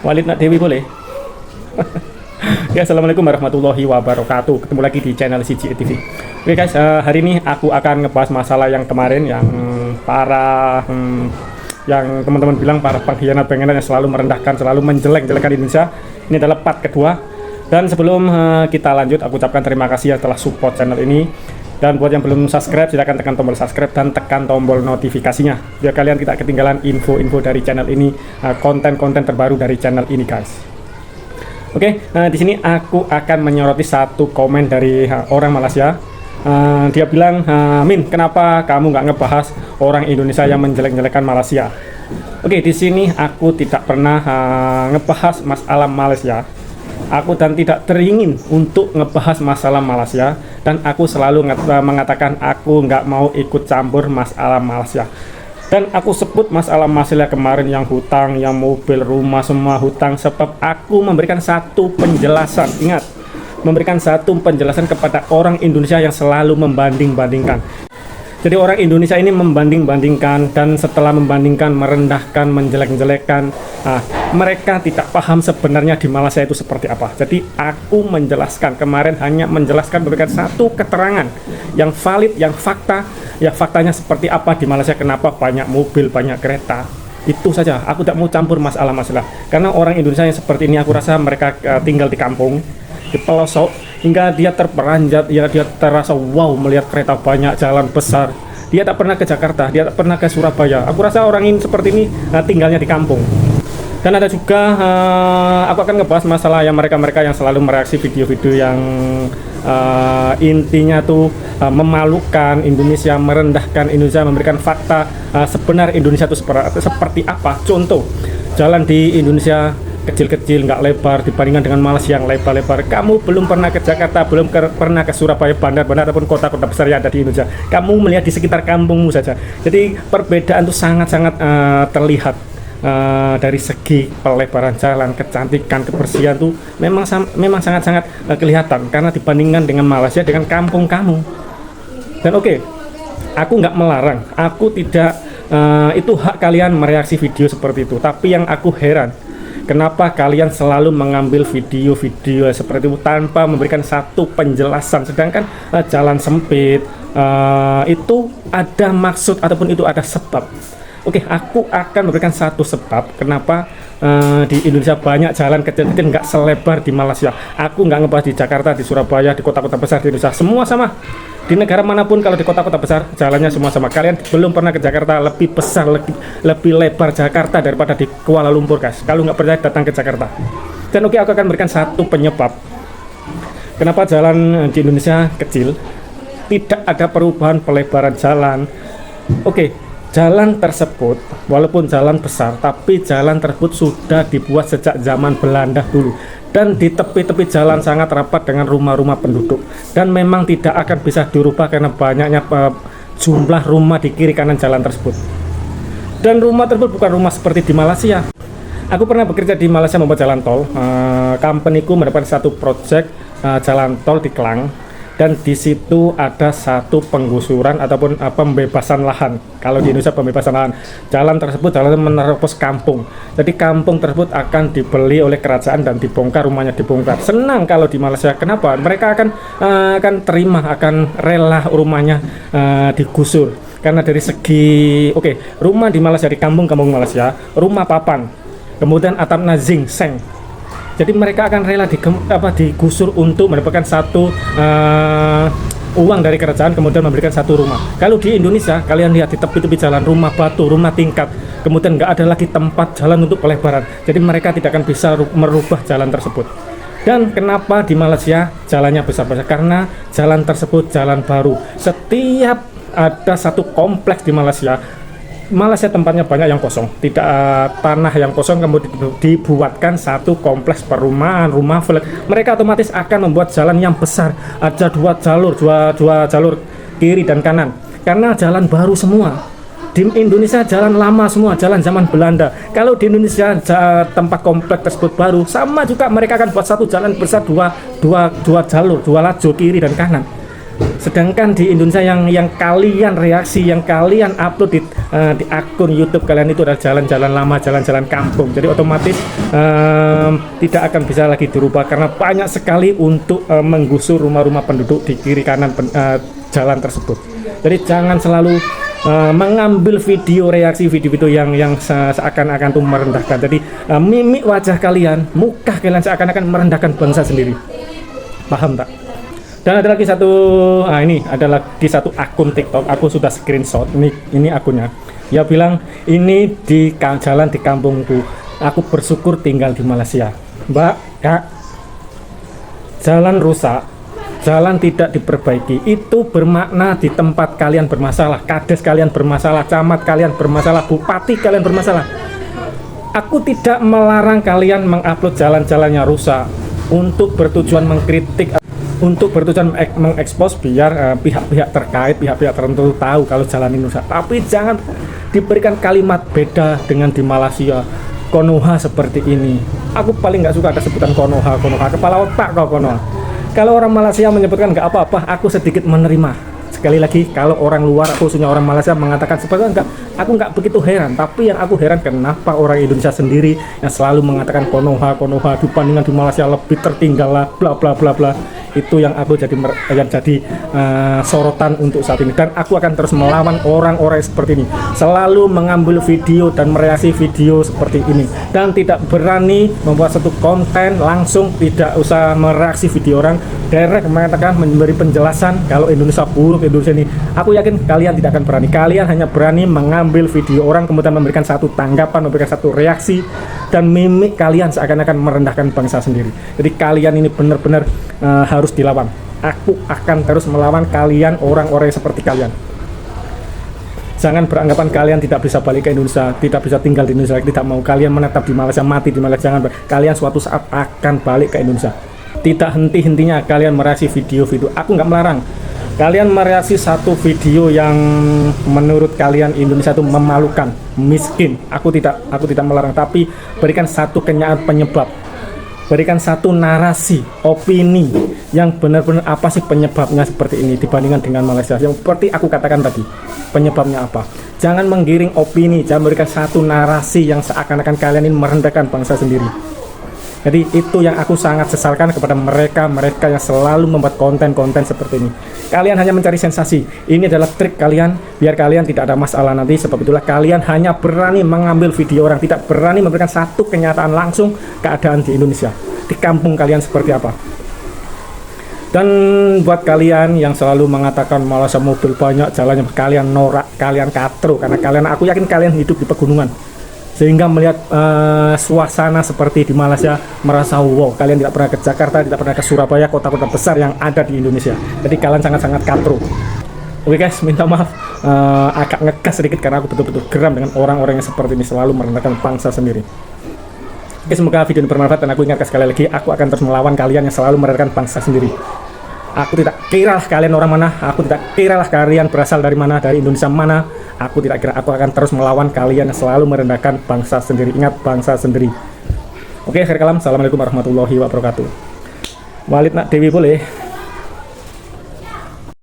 Walid Nak Dewi boleh? Ya, assalamualaikum warahmatullahi wabarakatuh. Ketemu lagi di channel CGE TV. Oke guys, hari ini aku akan ngebahas masalah yang kemarin yang para yang teman-teman bilang para pengkhianat yang selalu merendahkan, selalu menjelek-jelekan Indonesia. Ini adalah part kedua. Dan sebelum kita lanjut, aku ucapkan terima kasih ya telah support channel ini. Dan buat yang belum subscribe, silahkan tekan tombol subscribe dan tekan tombol notifikasinya biar kalian tidak ketinggalan info-info dari channel ini, konten-konten terbaru dari channel ini guys. Oke, di sini aku akan menyoroti satu komen dari orang Malaysia. Dia bilang, Min, kenapa kamu nggak ngebahas orang Indonesia yang menjelek-jelekan Malaysia? Oke, di sini aku tidak pernah ngebahas masalah Malaysia. Aku dan tidak teringin untuk ngebahas masalah Malaysia, dan aku selalu mengatakan aku nggak mau ikut campur masalah Malaysia. Dan aku sebut masalah Malaysia kemarin yang hutang, yang mobil, rumah, semua hutang, sebab aku memberikan satu penjelasan. Ingat, memberikan satu penjelasan kepada orang Indonesia yang selalu membanding-bandingkan. Jadi orang Indonesia ini membanding-bandingkan, dan setelah membandingkan, merendahkan, menjelek-jelekan, mereka tidak paham sebenarnya di Malaysia itu seperti apa. Jadi aku menjelaskan kemarin, hanya menjelaskan, memberikan satu keterangan yang valid, yang fakta. Ya, faktanya seperti apa di Malaysia, kenapa banyak mobil, banyak kereta. Itu saja, aku tidak mau campur masalah-masalah. Karena orang Indonesia yang seperti ini, aku rasa mereka tinggal di kampung, di pelosok, hingga dia terperanjat, ya dia terasa wow melihat kereta banyak, jalan besar. Dia tak pernah ke Jakarta, dia tak pernah ke Surabaya. Aku rasa orang ini seperti ini tinggalnya di kampung. Dan ada juga aku akan ngebahas masalah yang mereka-mereka yang selalu mereaksi video-video yang intinya tuh memalukan Indonesia, merendahkan Indonesia, memberikan fakta sebenarnya Indonesia itu seperti apa. Contoh, jalan di Indonesia kecil-kecil, nggak lebar dibandingkan dengan Malaysia yang lebar-lebar. Kamu belum pernah ke Jakarta, belum pernah ke Surabaya, bandar-bandar ataupun kota-kota besar yang ada di Indonesia. Kamu melihat di sekitar kampungmu saja. Jadi perbedaan itu sangat-sangat terlihat dari segi pelebaran jalan, kecantikan, kebersihan itu memang sangat-sangat kelihatan karena dibandingkan dengan Malaysia, dengan kampung kamu. Dan oke, aku nggak melarang, aku tidak itu hak kalian mereaksi video seperti itu. Tapi yang aku heran, kenapa kalian selalu mengambil video-video seperti itu tanpa memberikan satu penjelasan, sedangkan jalan sempit itu ada maksud ataupun itu ada sebab. Oke, aku akan memberikan satu sebab kenapa di Indonesia banyak jalan kecil-kecil nggak selebar di Malaysia. Aku nggak ngebahas di Jakarta, di Surabaya, di kota-kota besar di Indonesia, semua sama. Di negara manapun kalau di kota-kota besar jalannya semua sama. Kalian belum pernah ke Jakarta, lebih besar, lebih lebar Jakarta daripada di Kuala Lumpur guys. Kalau nggak percaya datang ke Jakarta. Dan oke, aku akan berikan satu penyebab kenapa jalan di Indonesia kecil, tidak ada perubahan pelebaran jalan. Oke, jalan tersebut walaupun jalan besar, tapi jalan tersebut sudah dibuat sejak zaman Belanda dulu. Dan di tepi-tepi jalan sangat rapat dengan rumah-rumah penduduk, dan memang tidak akan bisa dirubah karena banyaknya jumlah rumah di kiri kanan jalan tersebut. Dan rumah tersebut bukan rumah seperti di Malaysia. Aku pernah bekerja di Malaysia membuat jalan tol. Company-ku mendapat satu project jalan tol di Klang, dan di situ ada satu penggusuran ataupun pembebasan lahan. Kalau di Indonesia pembebasan lahan, jalan tersebut jalan menerobos kampung. Jadi kampung tersebut akan dibeli oleh kerajaan dan dibongkar, rumahnya dibongkar. Senang kalau di Malaysia. Kenapa? Mereka akan terima, akan rela rumahnya digusur. Karena dari segi rumah di Malaysia, di kampung-kampung Malaysia, rumah papan, kemudian atapnya zinc, seng. Jadi mereka akan rela digusur untuk mendapatkan satu uang dari kerajaan, kemudian memberikan satu rumah. Kalau di Indonesia, kalian lihat di tepi-tepi jalan, rumah batu, rumah tingkat, kemudian nggak ada lagi tempat jalan untuk pelebaran. Jadi mereka tidak akan bisa merubah jalan tersebut. Dan kenapa di Malaysia jalannya besar-besar? Karena jalan tersebut jalan baru. Setiap ada satu kompleks di Malaysia tempatnya banyak yang kosong, tidak tanah yang kosong, kemudian dibuatkan satu kompleks perumahan, rumah flat. Mereka otomatis akan membuat jalan yang besar, ada dua jalur kiri dan kanan, karena jalan baru semua. Di Indonesia jalan lama semua, jalan zaman Belanda. Kalau di Indonesia tempat kompleks tersebut baru, sama juga mereka akan buat satu jalan besar, dua jalur, dua lajur kiri dan kanan. Sedangkan di Indonesia yang kalian reaksi, yang kalian upload di akun YouTube kalian itu adalah jalan-jalan lama, jalan-jalan kampung. Jadi otomatis tidak akan bisa lagi dirubah karena banyak sekali untuk menggusur rumah-rumah penduduk di kiri kanan jalan tersebut. Jadi jangan selalu mengambil video reaksi video-video yang seakan-akan itu merendahkan. Jadi mimik wajah kalian, muka kalian seakan-akan merendahkan bangsa sendiri. Paham tak? Dan ada lagi satu, ini adalah di satu akun TikTok, aku sudah screenshot, ini akunnya. Dia bilang, ini di jalan di kampungku, aku bersyukur tinggal di Malaysia. Mbak, Kak, jalan rusak, jalan tidak diperbaiki, itu bermakna di tempat kalian bermasalah, kades kalian bermasalah, camat kalian bermasalah, bupati kalian bermasalah. Aku tidak melarang kalian mengupload jalan-jalannya rusak untuk bertujuan mengkritik, untuk bertujuan mengekspos biar pihak-pihak terkait, pihak-pihak tertentu tahu kalau jalan ini rusak. Tapi jangan diberikan kalimat beda dengan di Malaysia. Konoha seperti ini. Aku paling nggak suka ada sebutan Konoha, kepala otak kau Konoha. Kalau orang Malaysia menyebutkan nggak apa-apa, aku sedikit menerima. Sekali lagi, kalau orang luar, khususnya orang Malaysia mengatakan seperti itu, aku nggak begitu heran. Tapi yang aku heran, kenapa orang Indonesia sendiri yang selalu mengatakan Konoha dibandingkan di Malaysia lebih tertinggal lah, bla bla bla bla. Itu yang aku jadi sorotan untuk saat ini. Dan aku akan terus melawan orang-orang seperti ini, selalu mengambil video dan mereaksi video seperti ini, dan tidak berani membuat satu konten langsung, tidak usah mereaksi video orang, direct mengatakan, memberi penjelasan kalau Indonesia buruk, Indonesia ini. Aku yakin kalian tidak akan berani. Kalian hanya berani mengambil video orang, kemudian memberikan satu tanggapan, memberikan satu reaksi, dan mimik kalian seakan-akan merendahkan bangsa sendiri. Jadi kalian ini benar-benar harus dilawan. Aku akan terus melawan kalian, orang-orang seperti kalian. Jangan beranggapan kalian tidak bisa balik ke Indonesia, tidak bisa tinggal di Indonesia, tidak mau kalian menetap di Malaysia, mati di Malaysia. Jangan, kalian suatu saat akan balik ke Indonesia. Tidak henti-hentinya kalian mereaksi video-video. Aku nggak melarang kalian mereaksi satu video yang menurut kalian Indonesia itu memalukan, miskin. Aku tidak melarang, tapi berikan satu kenyataan penyebab. Berikan satu narasi, opini yang benar-benar apa sih penyebabnya seperti ini dibandingkan dengan Malaysia. Yang seperti aku katakan tadi, penyebabnya apa. Jangan menggiring opini, jangan berikan satu narasi yang seakan-akan kalian ini merendahkan bangsa sendiri. Jadi itu yang aku sangat sesalkan kepada mereka yang selalu membuat konten-konten seperti ini. Kalian hanya mencari sensasi. Ini adalah trik kalian biar kalian tidak ada masalah nanti. Sebab itulah kalian hanya berani mengambil video orang, tidak berani memberikan satu kenyataan langsung keadaan di Indonesia, di kampung kalian seperti apa. Dan buat kalian yang selalu mengatakan Malaysia mobil banyak, jalannya, kalian norak, kalian katro, karena aku yakin kalian hidup di pegunungan, sehingga melihat suasana seperti di Malaysia merasa wow, kalian tidak pernah ke Jakarta, tidak pernah ke Surabaya, kota-kota besar yang ada di Indonesia. Jadi kalian sangat-sangat katro. Oke guys, minta maaf agak ngegas sedikit karena aku betul-betul geram dengan orang-orang yang seperti ini selalu merendahkan bangsa sendiri. Oke, semoga video ini bermanfaat, dan aku ingatkan sekali lagi, aku akan terus melawan kalian yang selalu merendahkan bangsa sendiri. Aku tidak kira lah kalian orang mana, aku tidak kira lah kalian berasal dari mana, dari Indonesia mana. Aku tidak kira, aku akan terus melawan kalian yang selalu merendahkan bangsa sendiri. Ingat, bangsa sendiri. Oke, akhir kalam, assalamualaikum warahmatullahi wabarakatuh. Walid nak Dewi boleh.